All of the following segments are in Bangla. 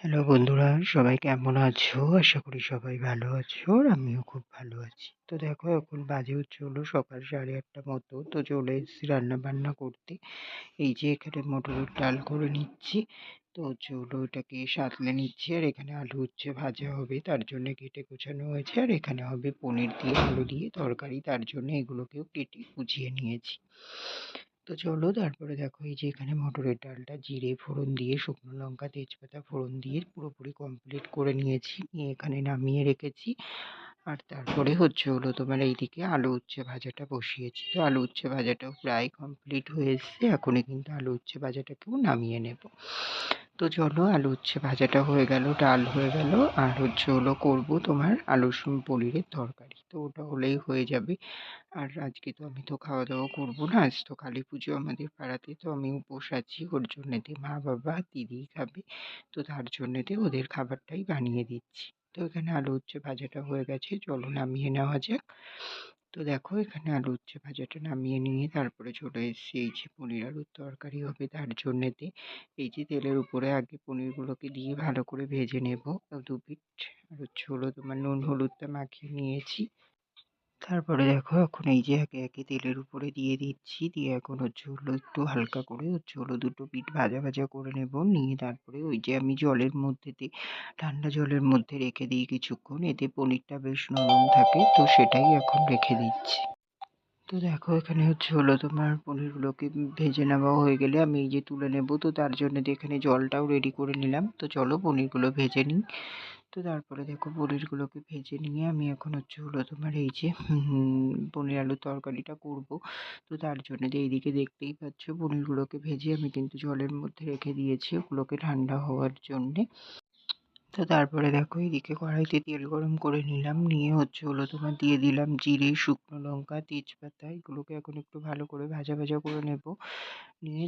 হ্যালো বন্ধুরা, সবাই কেমন আছো? আশা করি সবাই ভালো আছো। আর আমিও খুব ভালো আছি। তো দেখো এখন বাজে হচ্ছে হলো সকাল 8:30 মতো। তো চলে এসেছি রান্না-বান্না করতে। এই যে এখানে মটরের ডাল করে নিচ্ছি। তো হচ্ছে হলো ওটাকে সাঁতলে নিচ্ছি। আর এখানে আলু হচ্ছে ভাজা হবে, তার জন্য কেটে কুচানো হয়েছে। আর এখানে হবে পনির দিয়ে আলু দিয়ে তরকারি, তার জন্য এগুলোকেও কেটে কুচিয়ে নিয়েছি। তো চলো তারপরে দেখো এই যে এখানে মটরের ডালটা জিরে ফোড়ন দিয়ে শুকনো লঙ্কা তেজপাতা ফোড়ন দিয়ে পুরোপুরি কমপ্লিট করে নিয়েছি, নিয়ে এখানে নামিয়ে রেখেছি। আর তারপরে হচ্ছে হলো তোমার এইদিকে আলু উচ্ছে ভাজাটা বসিয়েছি। তো আলু উচ্ছে ভাজাটাও প্রায় কমপ্লিট হয়ে এসছে, এখনই কিন্তু আলু উচ্ছে ভাজাটাকেও নামিয়ে নেব। তো চলো আলু উচ্ছে ভাজাটা হয়ে গেল, ডাল হয়ে গেল, আর হচ্ছে হলো করবো তোমার আলু পনিরের তরকারি। তো ওটা হলেই হয়ে যাবে। আর আজকে তো আমি তো খাওয়া দাওয়া করবো না, আজ তো কালী পুজো আমাদের পাড়াতে। তো আমি উপোস আছি, ওর জন্যেতে মা বাবা দিদি খাবে। তো তার জন্যেতে ওদের খাবারটাই বানিয়ে দিচ্ছি। তো এখানে আলু উচ্ছে ভাজাটা হয়ে গেছে, চলো নামিয়ে নেওয়া যাক। তো দেখো এখানে আলু উচ্ছে ভাজাটা নামিয়ে নিয়ে তারপরে চলে এসেছি এই যে পনির আলুর তরকারি হবে তার জন্যেতে। এই যে তেলের উপরে আগে পনিরগুলোকে দিয়ে ভালো করে ভেজে নেব দু পিঠ। আর হচ্ছে হলো তোমার নুন হলুদটা মাখিয়ে নিয়েছি। তারপরে দেখো এখন এই যে একে একে তেলের উপরে দিয়ে দিচ্ছি, দিয়ে এখন হচ্ছে হলো একটু হালকা করে হচ্ছে হলো দুটো পিঠ ভাজা ভাজা করে নেব। নিয়ে তারপরে ওই যে আমি জলের মধ্যে ঠান্ডা জলের মধ্যে রেখে দিই কিছুক্ষণ, এতে পনিরটা বেশ নরম থাকে। তো সেটাই এখন রেখে দিচ্ছি। তো দেখো এখানে হচ্ছে হলো তোমার পনিরগুলোকে ভেজে নেওয়া হয়ে গেলে আমি এই যে তুলে নেব। তো তার জন্য এখানে জলটাও রেডি করে নিলাম। তো চলো পনিরগুলো ভেজে নিই। তো তারপরে দেখো পনিরগুলোকে ভেজে নিয়ে আমি এখন হচ্ছে হলো তোমার এই যে পনির আলুর তরকারিটা করব। তো তার জন্য এইদিকে দেখতেই পাচ্ছ পনিরগুলোকে ভেজে আমি কিন্তু জলের মধ্যে রেখে দিয়েছি ওগুলোকে ঠান্ডা হওয়ার জন্যে। তো তারপরে দেখো এদিকে কড়াইতে তেল গরম করে নিলাম, নিয়ে হচ্ছে হলো তোমার দিয়ে দিলাম জিরে শুকনো লঙ্কা তেজপাতা, এগুলোকে এখন একটু ভালো করে ভাজা ভাজা করে নেব। নিয়ে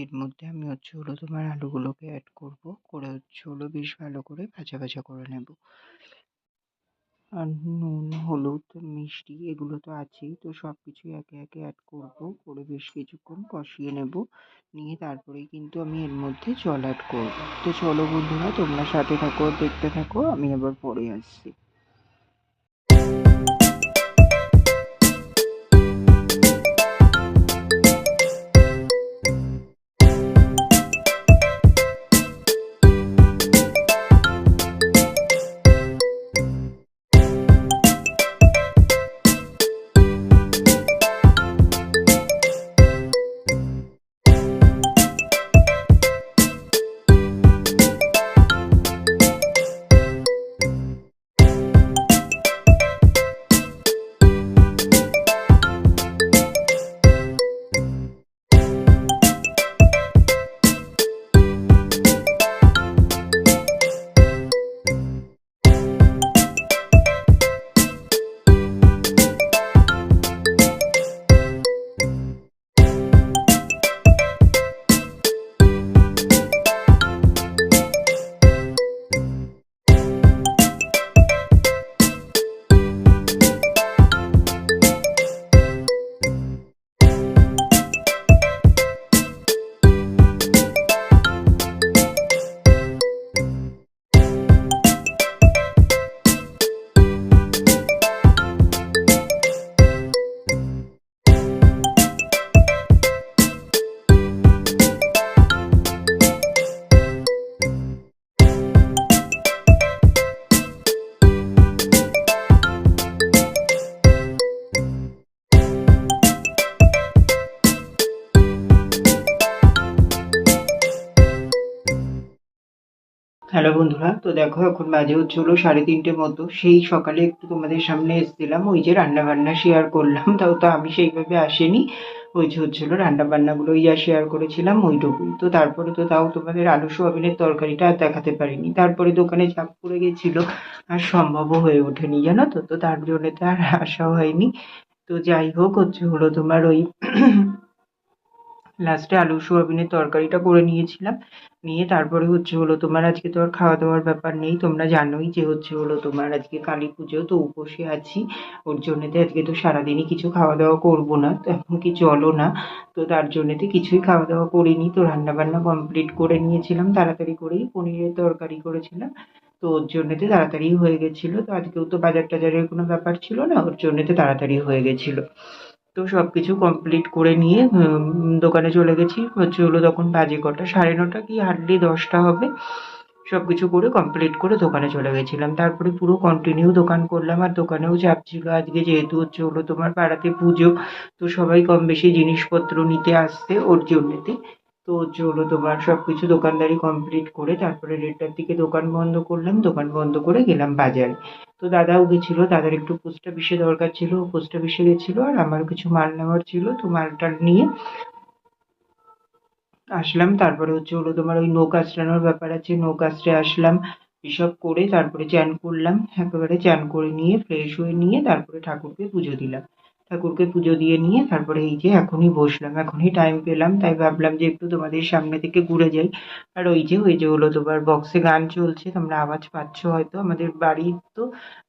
এর মধ্যে আমি হচ্ছে হলো তোমার আলুগুলোকে অ্যাড করব, করে হচ্ছে হলো বেশ ভালো করে ভাজা ভাজা করে নেব। আর নুন হলুদ মিষ্টি এগুলো তো আছেই, তো সব কিছুই একে একে অ্যাড করব, করে বেশ কিছুক্ষণ কষিয়ে নেব। নিয়ে তারপরেই কিন্তু আমি এর মধ্যে জল অ্যাড করব। তো চলো বন্ধুরা তোমরা সাথে থাকো, দেখতে থাকো, আমি আবার পরে আসছি। হ্যালো বন্ধুরা, তো দেখো এখন বাজে হচ্ছে হলো 3:30 মতো। সেই সকালে একটু তোমাদের সামনে এসেছিলাম, ওই যে রান্না বান্না শেয়ার করলাম। তাও তো আমি সেইভাবে আসেনি, ওই যে হচ্ছিল রান্না বান্নাগুলোই যা শেয়ার করেছিলাম ওইটুকুই। তো তারপরে তো তাও তোমাদের আলু সোয়াবিনের তরকারিটা আর দেখাতে পারিনি, তারপরে দোকানে চাপ পড়ে গেছিল, আর সম্ভবও হয়ে ওঠেনি জানো তো। তো তার জন্য তো আর আসা হয়নি। তো যাই হোক হচ্ছে হলো তোমার ওই লাস্টে আলু সোয়াবিনের তরকারিটা করে নিয়েছিলাম। নিয়ে তারপরে হচ্ছে হলো তোমার আজকে তো আর খাওয়া দাওয়ার ব্যাপার নেই, তোমরা জানোই যে হচ্ছে হলো তোমার আজকে কালী পুজো, তো উপোসে আছি। ওর জন্যতে আজকে তো সারাদিনই কিছু খাওয়া দাওয়া করবো না, তো এমনকি জলও না। তো তার জন্যতে কিছুই খাওয়া দাওয়া করিনি, তো রান্না বান্না কমপ্লিট করে নিয়েছিলাম তাড়াতাড়ি করেই, পনিরের তরকারি করেছিলাম। তো ওর জন্যতে তাড়াতাড়ি হয়ে গেছিলো, তো আজকেও তো বাজার টাজারের কোনো ব্যাপার ছিল না, ওর জন্যতে তাড়াতাড়ি হয়ে গেছিলো। তো সব কিছু কমপ্লিট করে নিয়ে দোকানে চলে গেছি। হচ্ছে হলো তখন বাজে কটা, 9:30 কি হার্ডলি 10টা হবে। সব কিছু করে কমপ্লিট করে দোকানে চলে গেছিলাম, তারপরে পুরো কন্টিনিউ দোকান করলাম। আর দোকানেও চাপ ছিল আজকে, যেহেতু হচ্ছে হলো তোমার পাড়াতে পুজো, তো সবাই কম বেশি জিনিসপত্র নিতে আসছে ওর জন্যেতে। তো হচ্ছে হলো তোমার সব কিছু দোকানদারি কমপ্লিট করে তারপরে 1:30টার দিকে দোকান বন্ধ করলাম, দোকান বন্ধ করে গেলাম বাজারে। তো দাদাও গেছিল, দাদার একটু পোস্ট অফিসে দরকার ছিল, ও পোস্ট অফিসে গেছিল, আর আমারও কিছু মাল নেওয়ার ছিল, তো মালটা নিয়ে আসলাম। তারপরে হচ্ছে হলো তোমার ওই নৌকা আশ্রানোর ব্যাপার আছে, নৌকা আশ্রয়ে আসলাম। এসব করে তারপরে চান করলাম, একেবারে চান করে নিয়ে ফ্রেশ হয়ে নিয়ে তারপরে ঠাকুরকে পুজো দিলাম। ঠাকুরকে পুজো দিয়ে নিয়ে তারপরে এই যে এখনই বসলাম, এখনই টাইম পেলাম, তাই ভাবলাম যে একটু তোমাদের সামনে থেকে ঘুরে যাই। আর ওই যে হলো তোমার বক্সে গান চলছে, তোমরা আওয়াজ পাচ্ছ হয়তো। আমাদের বাড়ি তো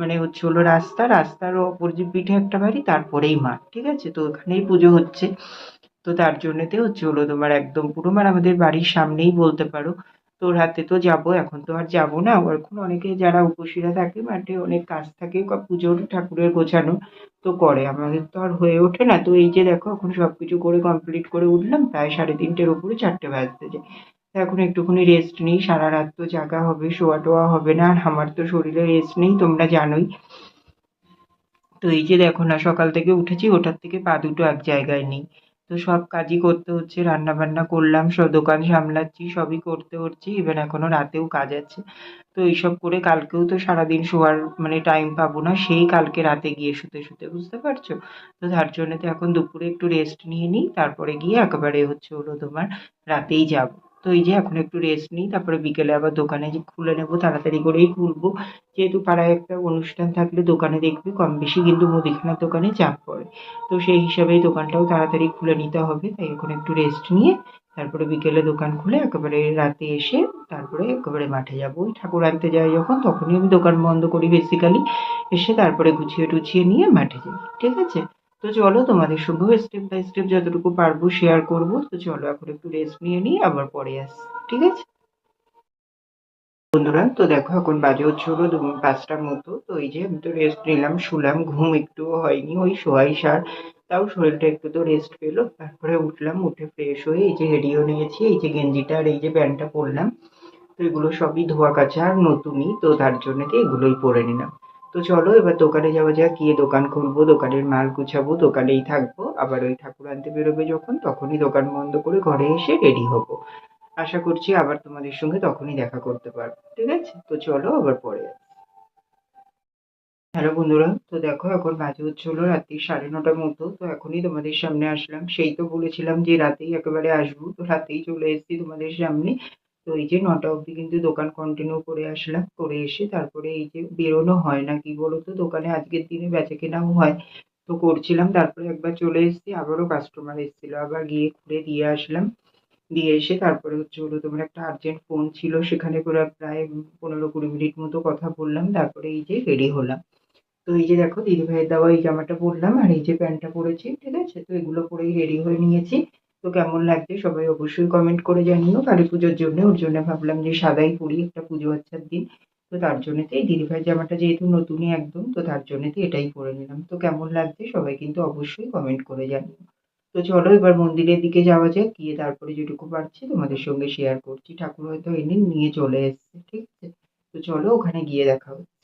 মানে হচ্ছে হলো রাস্তার অপর যে পিঠে একটা বাড়ি, তারপরেই মাঠ, ঠিক আছে, তো ওখানেই পুজো হচ্ছে। তো তার জন্যেতে হচ্ছে হলো তোমার একদম পুরো মানে আমাদের বাড়ির সামনেই বলতে পারো। তো রাতে তো যাবো, এখন তো আর যাবো না, এখন অনেকে যারা উপসীরা থাকে মাঠে অনেক কাজ থাকে পুজোর ঠাকুরের গোছানো, তো করে, আমাদের তো আর হয়ে ওঠে না। তো এই যে দেখো এখন সবকিছু করে কমপ্লিট করে উঠলাম, প্রায় 3:30-টের উপরে 4টে বাজতে যায়। তো এখন একটুখানি রেস্ট নিই, সারা রাত তো জাগা হবে, শোয়া টোয়া হবে না, আর আমার তো শরীরে রেস্ট নেই, তোমরা জানোই। তো এই যে দেখো না, সকাল থেকে উঠেছি, ওঠার থেকে পা দুটো এক জায়গায় নেই। তো সব কাজই করতে হচ্ছে, রান্না বান্না করলাম, সব দোকান সামলাচ্ছি, সবই করতে হচ্ছে, ইভেন এখনো রাতেও কাজ আছে। তো এইসব করে কালকেও তো সারাদিন শোয়ার মানে টাইম পাবো না, সেই কালকে রাতে গিয়ে শুতে শুতে, বুঝতে পারছো। তো তার জন্য তো এখন দুপুরে একটু রেস্ট নিয়ে নিই, তারপরে গিয়ে একেবারে হচ্ছে হলো তোমার রাতেই যাব। তো এই যে এখন একটু রেস্ট নিই, তারপরে বিকেলে আবার দোকানে যে খুলে নেবো, তাড়াতাড়ি করেই খুলবো। যেহেতু পাড়ায় একটা অনুষ্ঠান থাকলে দোকানে দেখবি কম বেশি কিন্তু মুদিখানার দোকানে চাপ পড়ে। তো সেই হিসাবেই দোকানটাও তাড়াতাড়ি খুলে নিতে হবে, তাই এখন একটু রেস্ট নিয়ে তারপরে বিকেলে দোকান খুলে একেবারে রাতে এসে তারপরে একেবারে মাঠে যাবো। ওই ঠাকুর আনতে যাই যখন, তখনই আমি দোকান বন্ধ করি বেসিক্যালি। এসে তারপরে গুছিয়ে টুছিয়ে নিয়ে মাঠে যাই, ঠিক আছে। তো চলো তোমাদের সঙ্গেও স্টেপ বাই স্টেপ যতটুকু পারবো শেয়ার করবো। তো চলো এখন একটু রেস্ট নিয়ে নিই, আবার পরে আসছি, ঠিক আছে। বন্ধুরা, তো দেখো এখন বাজে হচ্ছে হলো 5টার মতো। তো এই যে আমি তো রেস্ট নিলাম, শুলাম, ঘুম একটুও হয়নি, ওই সোয়াই সার। তাও শরীরটা একটু তো রেস্ট পেলো, তারপরে উঠলাম, উঠে ফ্রেশ হয়ে এই যে রেডিও নিয়েছি, এই যে গেঞ্জিটা আর এই যে প্যান্টটা পরলাম। তো এগুলো সবই ধোয়া কাচা আর নতুনই, তো তার জন্য এগুলোই পরে নিলাম। তো চলো এবার দোকানে যাওয়া যাক, গিয়ে দোকান খুলবো, দোকানের মাল গুছাবো, দোকানেই থাকবো, আবার ওই ঠাকুর আনতে বেরোবে যখন, তখনই দোকান বন্ধ করে ঘরে এসে রেডি হবো। আশা করছি আবার তোমাদের সঙ্গে তখনই দেখা করতে পারবো, ঠিক আছে। তো চলো আবার পরে আসছি। হ্যালো বন্ধুরা, তো দেখো এখন বাজে হচ্ছে হলো রাত্রি 9:30 মতো। তো এখনই তোমাদের সামনে আসলাম, সেই তো বলেছিলাম যে রাতেই একেবারে আসবো, তো রাতেই চলে এসেছি তোমাদের সামনে। তো এই যে 9টা অবধি কিন্তু দোকান কন্টিনিউ করে আসলাম, করে এসে তারপরে এই যে বেরোনো হয় না, কি বলতো, দোকানে আজকের দিনে বেচা কেনাও হয়, তো করছিলাম, তারপরে একবার চলে এসেছি, আবারও কাস্টমার এসেছিল, আবার গিয়ে ঘুরে দিয়ে আসলাম। দিয়ে এসে তারপরে হচ্ছে হলো তোমার একটা আর্জেন্ট ফোন ছিল, সেখানে করে প্রায় 15-20 মিনিট মতো কথা বললাম, তারপরে এই যে রেডি হলাম। তো এই যে দেখো দিদিভাইয়ের দেওয়া এই জামাটা পরলাম, আর এই যে প্যান্টটা পরেছি, ঠিক আছে, তো এগুলো পরেই রেডি হয়ে নিয়েছি। তো কেমন লাগছে সবাই অবশ্যই কমেন্ট করে জানিও। কালী পুজোর জন্য, ওর জন্য ভাবলাম যে সাদাই পরি, একটা পুজো আচ্ছার দিন। তো তার জন্যতে এই দিদিভাইয়ের জামাটা যেহেতু নতুনই একদম, তো তার জন্যতে এটাই পরে নিলাম। তো কেমন লাগছে সবাই কিন্তু অবশ্যই কমেন্ট করে জানিও। তো চলো এবার মন্দিরের দিকে যাওয়া যাক, গিয়ে তারপরে যেটুকু পারছি তোমাদের সঙ্গে শেয়ার করছি। ঠাকুর হয়তো এনে নিয়ে চলে এসছে, ঠিক আছে। তো চলো ওখানে গিয়ে দেখা হচ্ছে।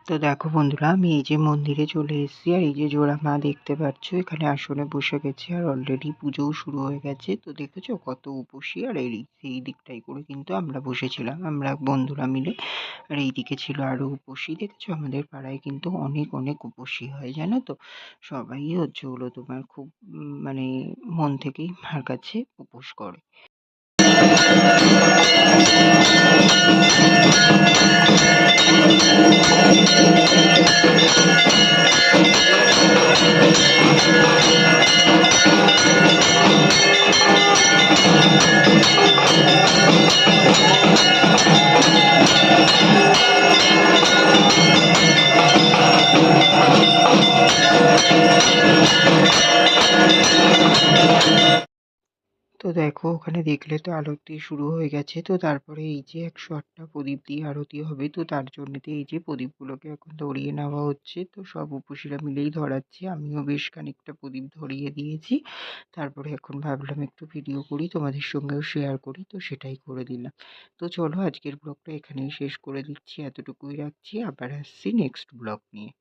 তো দেখো বন্ধুরা, আমি এই যে মন্দিরে চলে এসেছি, আর এই যে জোড়া মা দেখতে পাচ্ছ এখানে আসনে বসে গেছে, আর অলরেডি পুজোও শুরু হয়ে গেছে। তো দেখেছো কত উপসী, আর এই দিকটাই করে কিন্তু আমরা বসেছিলাম, আমরা বন্ধুরা মিলে। আর এইদিকে ছিল আরো উপসী, দেখেছো আমাদের পাড়ায় কিন্তু অনেক অনেক উপসী হয়, জানো তো। সবাই হচ্ছে হলো তোমার খুব মানে মন থেকেই মার কাছে উপোস করে। তো দেখো ওখানে দেখলে তো আরতি শুরু হয়ে গেছে। তো তারপরে এই যে ১০৮টা প্রদীপ দিয়ে আরতি হবে, তো তার জন্যেতে এই যে প্রদীপগুলোকে এখন ধরিয়ে নেওয়া হচ্ছে। তো সব উপসীরা মিলেই ধরাচ্ছে, আমিও বেশ খানিকটা প্রদীপ ধরিয়ে দিয়েছি। তারপরে এখন ভাবলাম একটু ভিডিও করি, তোমাদের সঙ্গেও শেয়ার করি, তো সেটাই করে দিলাম। তো চলো আজকের ব্লগটা এখানেই শেষ করে দিচ্ছি, এতটুকুই রাখছি, আবার আসছি নেক্সট ব্লগ নিয়ে।